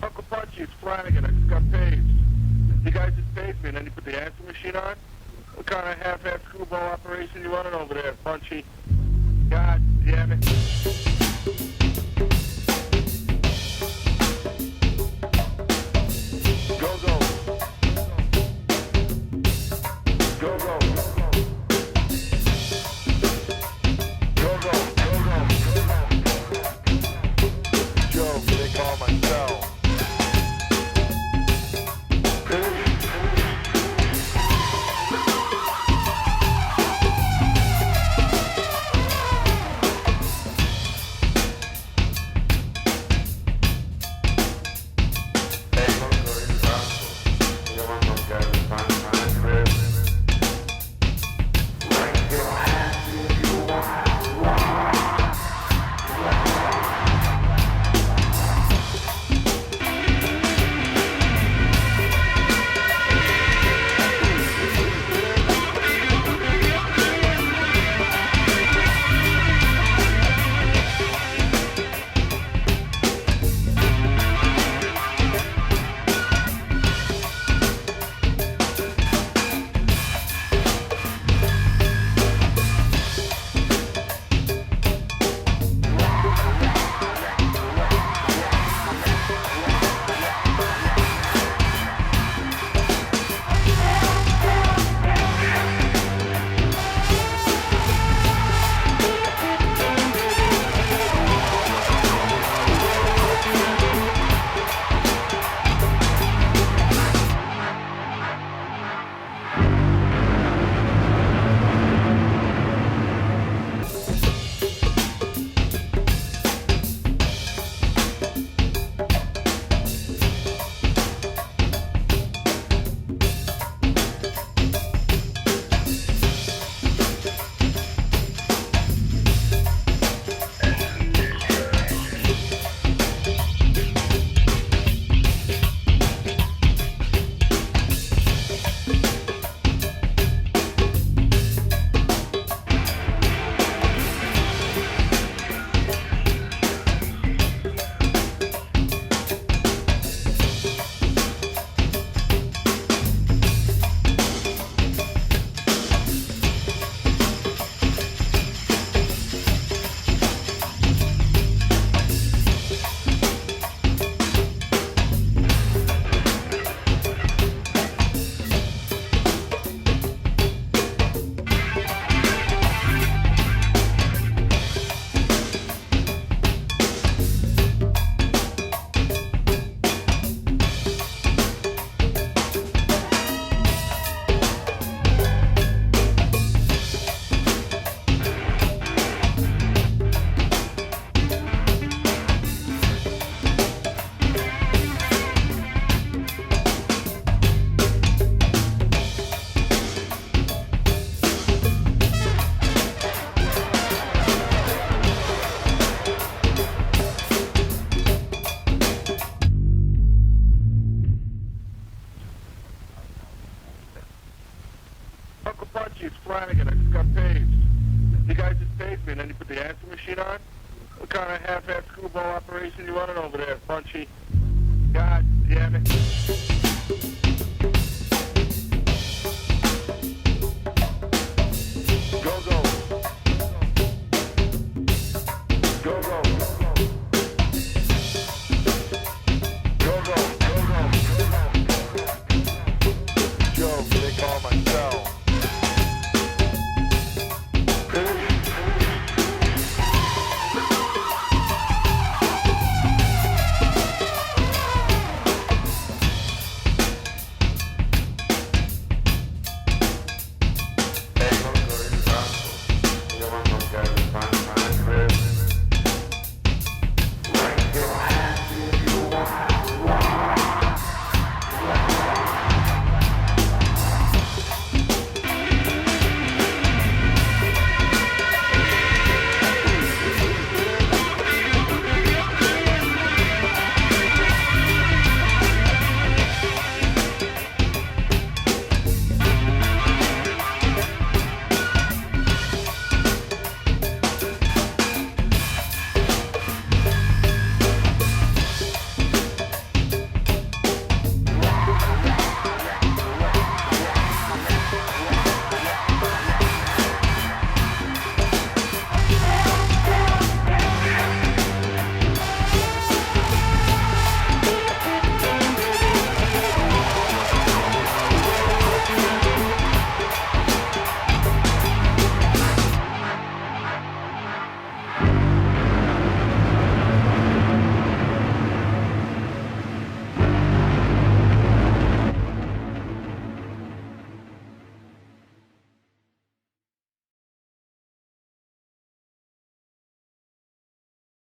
Uncle Punchy, it's Flanagan. I just got paid. You guys just paid me, and then you put the answer machine on? What kind of half-ass screwball operation you running over there, Punchy? God damn it. Go, go. Go, go. Go, go. Go, go. Joe, they call my cell. Uncle Punchy, it's Flanagan. I just got paid. You guys just paid me, and then you put the answer machine on? What kind of half-ass screwball operation you running over there, Punchy? God damn it.